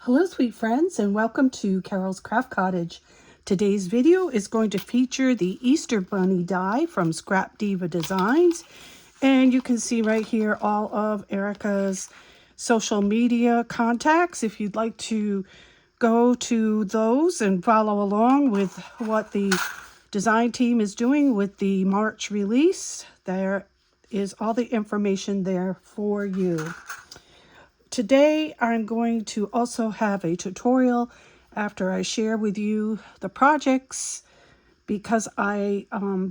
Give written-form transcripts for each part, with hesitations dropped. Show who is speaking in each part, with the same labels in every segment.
Speaker 1: Hello sweet friends, and welcome to Carol's Craft Cottage. Today's video is going to feature the Easter Bunny die from Scrapdiva Designs. And you can see right here all of Erica's social media contacts if you'd like to go to those and follow along with what the design team is doing with the March release. There is all the information there for you. Today, I'm going to also have a tutorial after I share with you the projects because I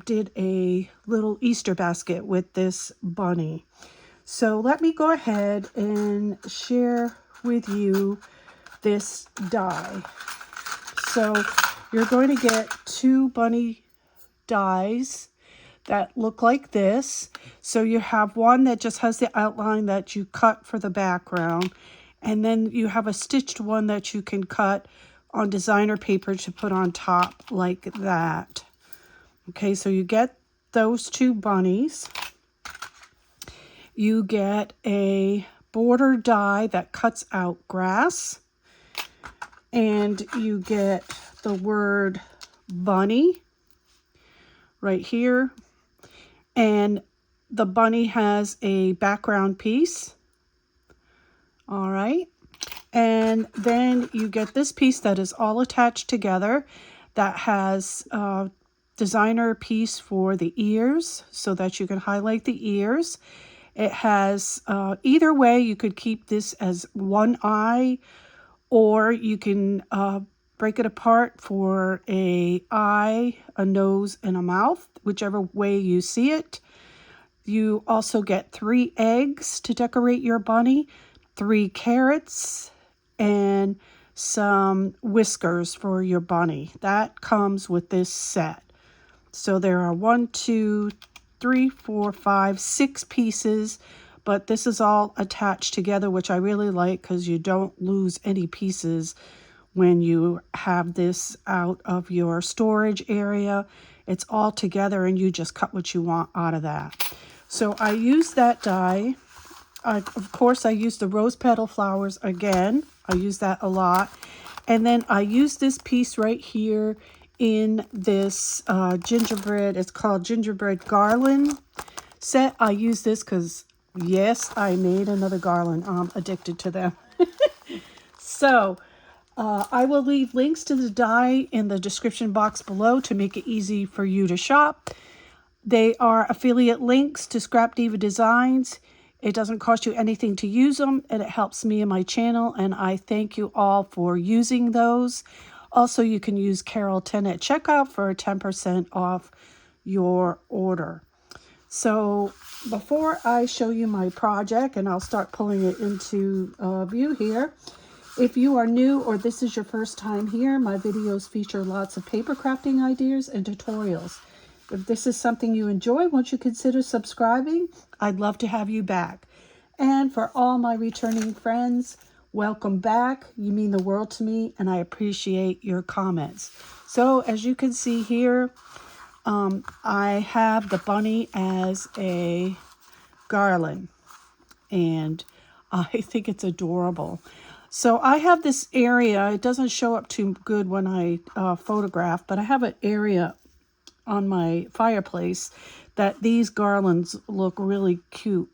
Speaker 1: did a little Easter basket with this bunny. So let me go ahead and share with you this die. So you're going to get two bunny dies that look like this. So you have one that just has the outline that you cut for the background, and then you have a stitched one that you can cut on designer paper to put on top like that. Okay, so you get those two bunnies. You get a border die that cuts out grass, and you get the word bunny right here. And the bunny has a background piece. All right. And then you get this piece that is all attached together that has a designer piece for the ears so that you can highlight the ears. It has, either way, you could keep this as one eye, or you can break it apart for an eye, a nose, and a mouth, whichever way you see it. You also get 3 eggs to decorate your bunny, 3 carrots, and some whiskers for your bunny. That comes with this set. So there are 1, 2, 3, 4, 5, 6 pieces, but this is all attached together, which I really like because you don't lose any pieces when you have this out of your storage area. It's all together and you just cut what you want out of that. So I used that die. Of course, I used the rose petal flowers again. I use that a lot. And then I used this piece right here in this gingerbread. It's called Gingerbread Garland set. I use this because, yes, I made another garland. I'm addicted to them. So I will leave links to the die in the description box below to make it easy for you to shop. They are affiliate links to Scrapdiva Designs. It doesn't cost you anything to use them, and it helps me and my channel, and I thank you all for using those. Also, you can use Carol10 at checkout for 10% off your order. So before I show you my project, and I'll start pulling it into view here, if you are new or this is your first time here, my videos feature lots of paper crafting ideas and tutorials. If this is something you enjoy, won't you consider subscribing? I'd love to have you back. And for all my returning friends, welcome back. You mean the world to me, and I appreciate your comments. So as you can see here, I have the bunny as a garland, and I think it's adorable. So I have this area. It doesn't show up too good when I photograph, but I have an area on my fireplace that these garlands look really cute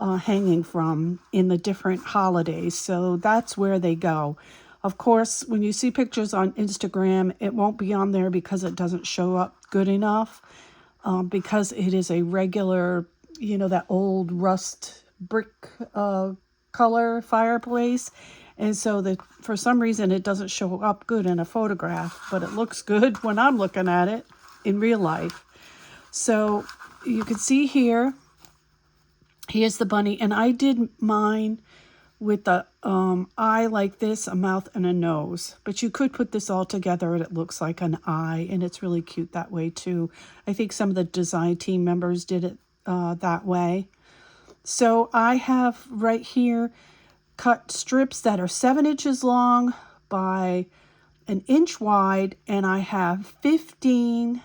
Speaker 1: hanging from in the different holidays. So that's where they go. Of course, when you see pictures on Instagram, it won't be on there because it doesn't show up good enough because it is a regular, you know, that old rust brick color fireplace. And so that for some reason it doesn't show up good in a photograph, but it looks good when I'm looking at it in real life. So you can see here, here's the bunny, and I did mine with the eye like this, a mouth and a nose, but you could put this all together and it looks like an eye, and it's really cute that way too. I think some of the design team members did it that way. So I have right here cut strips that are 7 inches long by 1 inch wide, and I have 15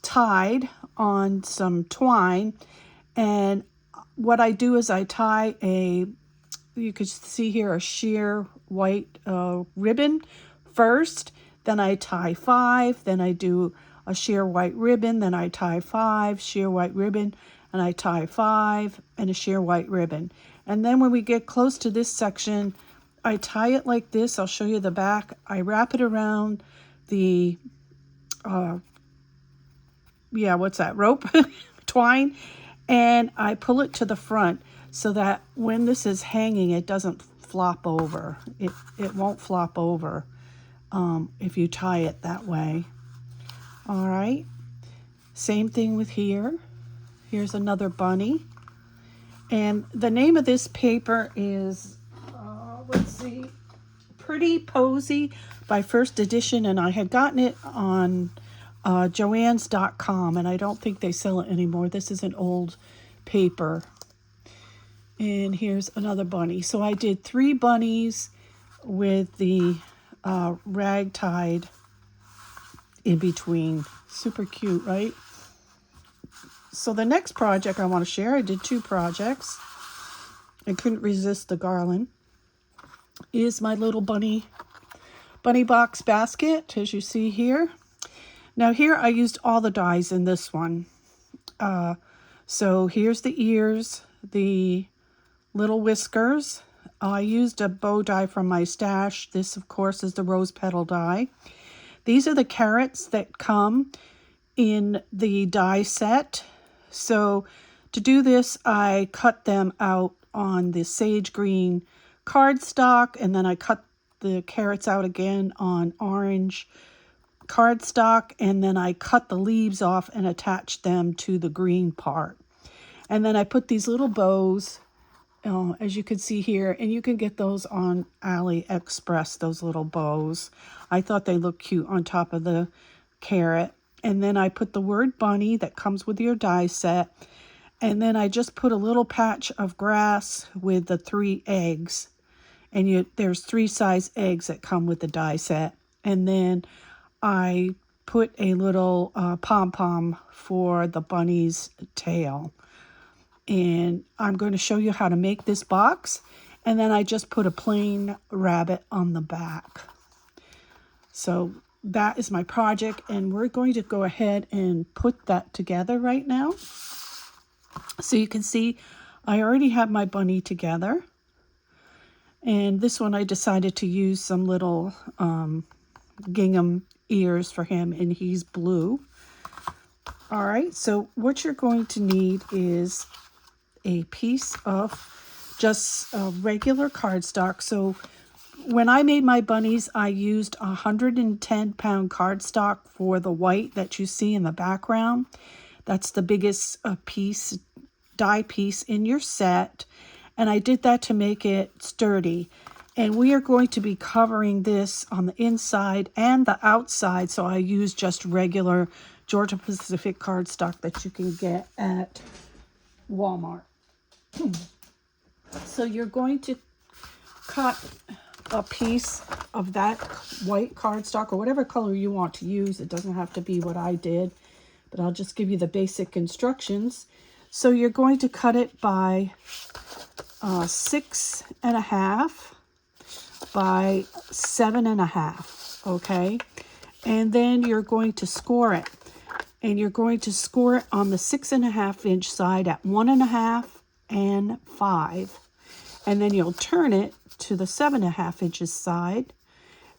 Speaker 1: tied on some twine. And what I do is I tie a you could see here a sheer white ribbon first, then I tie 5, then I do a sheer white ribbon, then I tie 5, sheer white ribbon, and I tie 5 and a sheer white ribbon. And then when we get close to this section, I tie it like this. I'll show you the back. I wrap it around the what's that, rope, twine, and I pull it to the front so that when this is hanging, it doesn't flop over. It won't flop over if you tie it that way. All right, same thing with here. Here's another bunny. And the name of this paper is, let's see, Pretty Posy by First Edition, and I had gotten it on Joann's.com, and I don't think they sell it anymore. This is an old paper. And here's another bunny. So I did 3 bunnies with the rag tied in between. Super cute, right? So the next project I want to share, I did 2 projects. I couldn't resist the garland. Is my little bunny box basket, as you see here. Now here I used all the dies in this one. So here's the ears, the little whiskers. I used a bow die from my stash. This, of course, is the rose petal die. These are the carrots that come in the die set. So to do this, I cut them out on the sage green cardstock, and then I cut the carrots out again on orange cardstock, and then I cut the leaves off and attached them to the green part. And then I put these little bows, as you can see here, and you can get those on AliExpress, those little bows. I thought they looked cute on top of the carrot. And then I put the word bunny that comes with your die set. And then I just put a little patch of grass with the 3 eggs. And there's 3 size eggs that come with the die set. And then I put a little pom-pom for the bunny's tail. And I'm going to show you how to make this box. And then I just put a plain rabbit on the back. So that is my project, and we're going to go ahead and put that together right now. So you can see I already have my bunny together. And this one I decided to use some little gingham ears for him, and he's blue. All right, so what you're going to need is a piece of just regular cardstock. So when I made my bunnies, I used 110-pound cardstock for the white that you see in the background. That's the biggest die piece in your set. And I did that to make it sturdy. And we are going to be covering this on the inside and the outside. So I used just regular Georgia Pacific cardstock that you can get at Walmart. So you're going to cut a piece of that white cardstock or whatever color you want to use. It doesn't have to be what I did, but I'll just give you the basic instructions. So you're going to cut it by 6.5 by 7.5, okay? And then you're going to score it. And you're going to score it on the 6.5-inch side at 1.5 and 5. And then you'll turn it to the 7.5 inches side,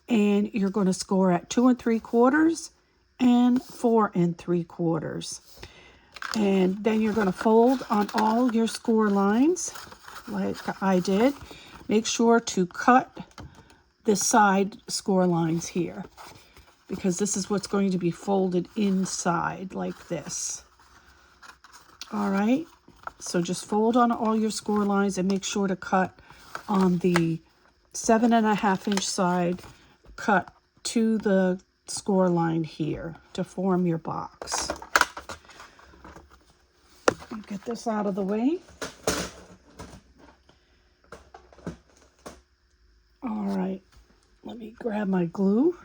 Speaker 1: and you're going to score at 2 3/4 and 4 3/4. And then you're going to fold on all your score lines like I did. Make sure to cut the side score lines here, because this is what's going to be folded inside like this. All right, so just fold on all your score lines and make sure to cut on the 7.5-inch side, cut to the score line here to form your box. Get this out of the way. All right, let me grab my glue.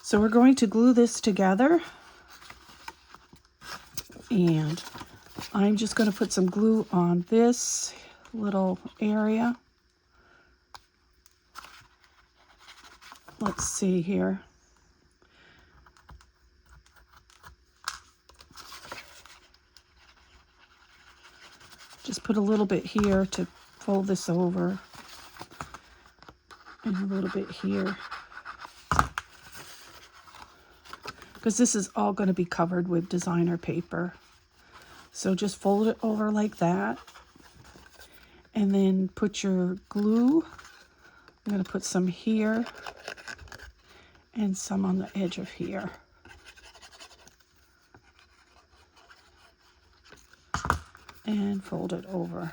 Speaker 1: So we're going to glue this together, and I'm just going to put some glue on this little area. Let's see here. Just put a little bit here to fold this over, and a little bit here, because this is all going to be covered with designer paper. So just fold it over like that, and then put your glue. I'm going to put some here and some on the edge of here. And fold it over.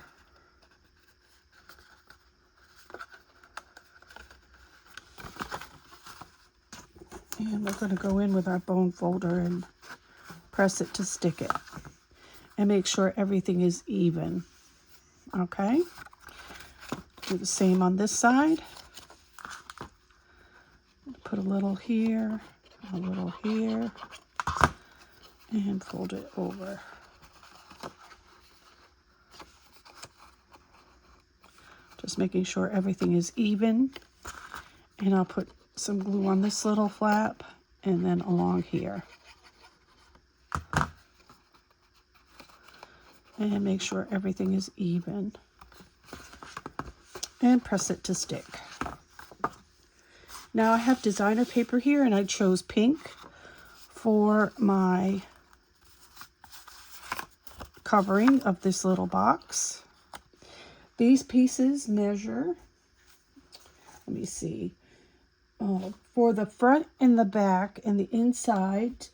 Speaker 1: And we're going to go in with our bone folder and press it to stick it. And make sure everything is even. Okay? Do the same on this side. Put a little here, a little here, and fold it over. Just making sure everything is even. And I'll put some glue on this little flap and then along here. And make sure everything is even. And press it to stick. Now I have designer paper here, and I chose pink for my covering of this little box. These pieces measure, let me see, for the front and the back and the inside,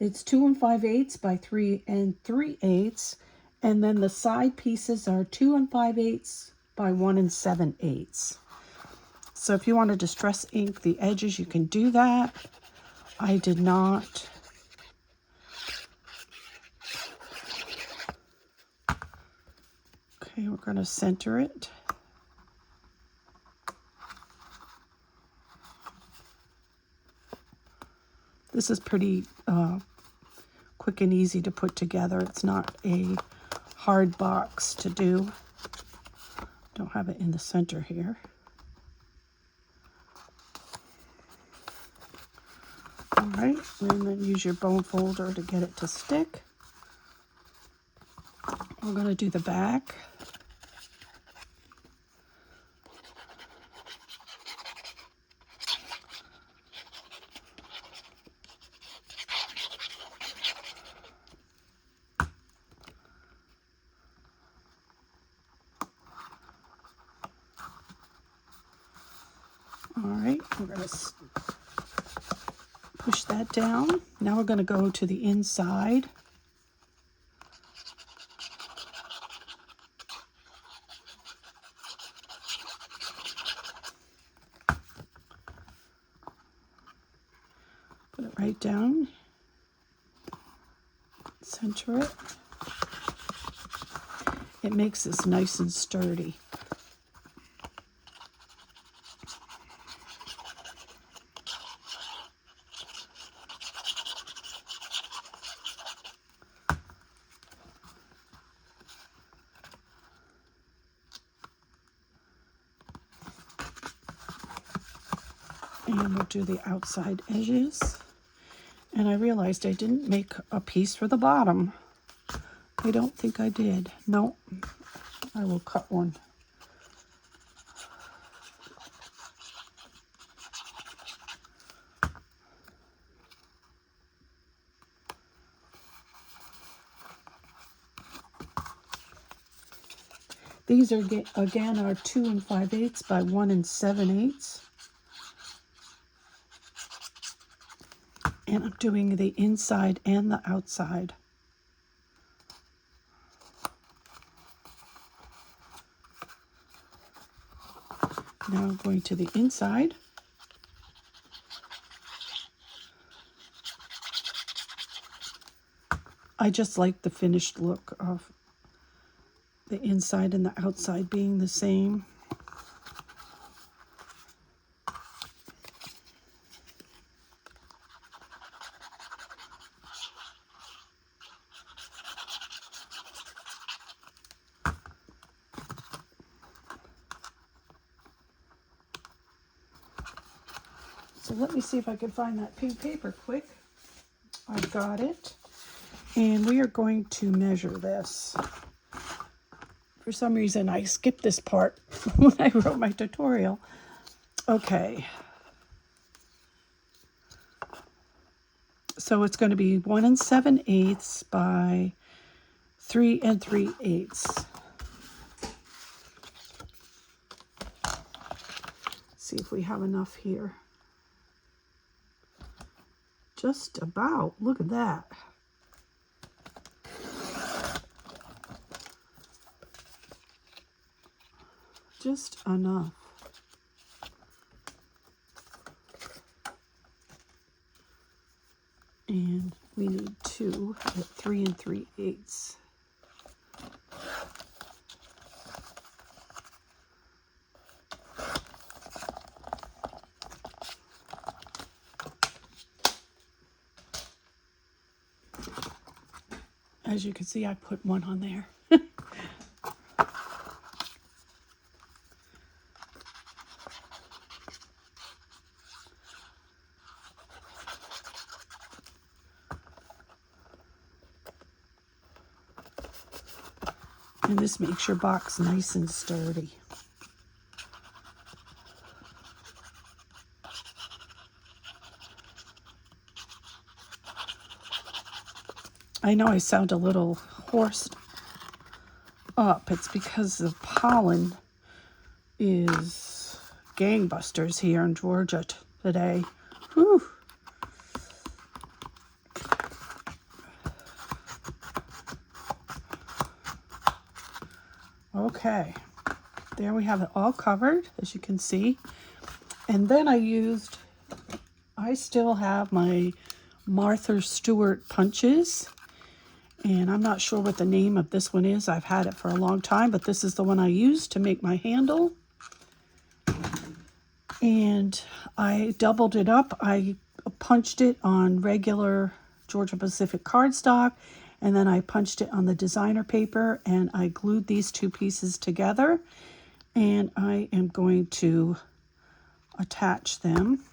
Speaker 1: it's 2 5/8 by 3 3/8, and then the side pieces are 2 5/8 by 1 7/8. So if you want to distress ink the edges, you can do that. I did not. Okay, we're going to center it. This is pretty quick and easy to put together. It's not a hard box to do. Don't have it in the center here. All right, and then use your bone folder to get it to stick. We're going to do the back. All right, we're going to push that down. Now we're going to go to the inside. Put it right down. Center it. It makes this nice and sturdy. And we'll do the outside edges. And I realized I didn't make a piece for the bottom. I don't think I did. No, I will cut one. These are again are 2 5/8 by 1 7/8. And I'm doing the inside and the outside. Now I'm going to the inside. I just like the finished look of the inside and the outside being the same. So let me see if I can find that pink paper quick. I've got it. And we are going to measure this. For some reason, I skipped this part when I wrote my tutorial. Okay. So it's going to be 1 7/8 by 3 3/8. See if we have enough here. Just about. Look at that. Just enough. And we need 2 at 3 3/8. As you can see, I put 1 on there. And this makes your box nice and sturdy. I know I sound a little hoarse up. It's because the pollen is gangbusters here in Georgia today. Whew. Okay, there we have it all covered, as you can see. And then I still have my Martha Stewart punches. And I'm not sure what the name of this one is. I've had it for a long time, but this is the one I used to make my handle. And I doubled it up. I punched it on regular Georgia Pacific cardstock, and then I punched it on the designer paper, and I glued these 2 pieces together. And I am going to attach them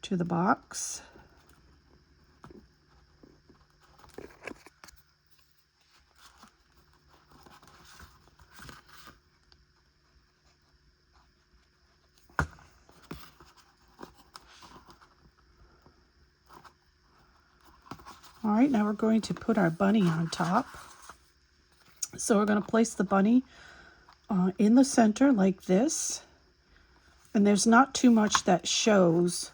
Speaker 1: to the box. All right, now we're going to put our bunny on top. So we're going to place the bunny in the center like this. And there's not too much that shows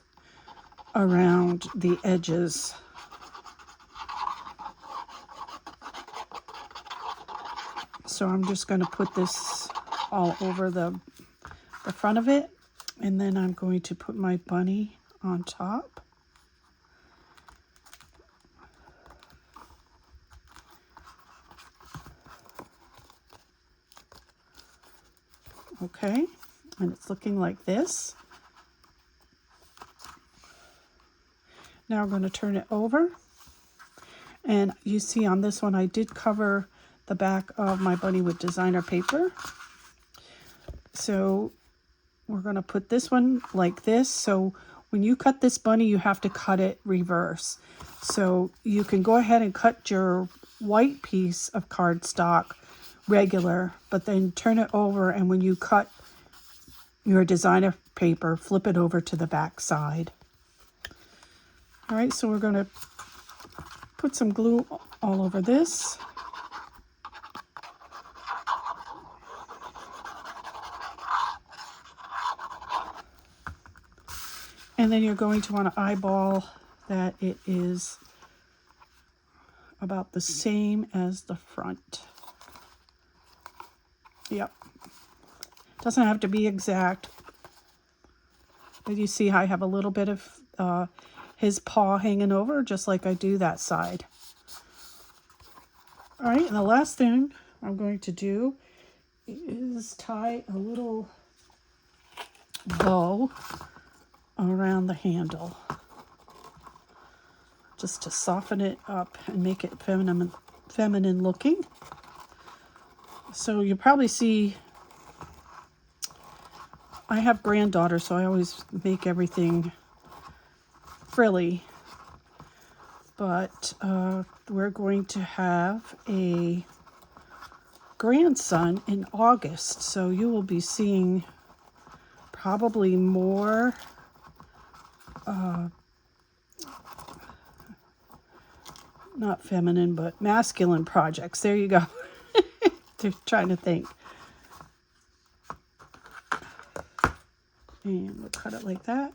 Speaker 1: around the edges. So I'm just going to put this all over the front of it. And then I'm going to put my bunny on top. Okay, and it's looking like this. Now we're going to turn it over. And you see on this one, I did cover the back of my bunny with designer paper. So we're going to put this one like this. So when you cut this bunny, you have to cut it reverse. So you can go ahead and cut your white piece of cardstock regular, but then turn it over, and when you cut your designer paper, flip it over to the back side. All right, so we're going to put some glue all over this. And then you're going to want to eyeball that it is about the same as the front. Yep. Doesn't have to be exact. But you see how I have a little bit of his paw hanging over, just like I do that side. All right, and the last thing I'm going to do is tie a little bow around the handle, just to soften it up and make it feminine looking. So you probably see I have granddaughters, so I always make everything frilly. But we're going to have a grandson in August, so you will be seeing probably more not feminine, but masculine projects. There you go. Just trying to think. And we'll cut it like that.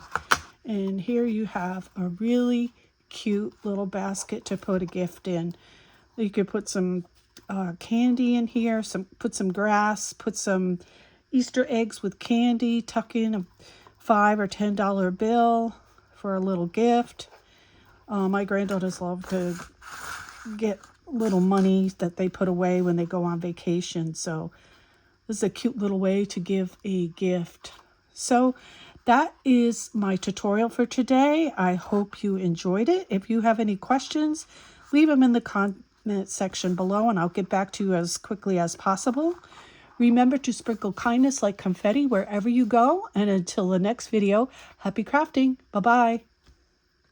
Speaker 1: And here you have a really cute little basket to put a gift in. You could put some candy in here, put some grass, put some Easter eggs with candy, tuck in a $5 or $10 bill for a little gift. My granddaughters love to get little money that they put away when they go on vacation. So this is a cute little way to give a gift. So that is my tutorial for today. I hope you enjoyed it. If you have any questions, leave them in the comment section below and I'll get back to you as quickly as possible. Remember to sprinkle kindness like confetti wherever you go. And until the next video, happy crafting. Bye-bye.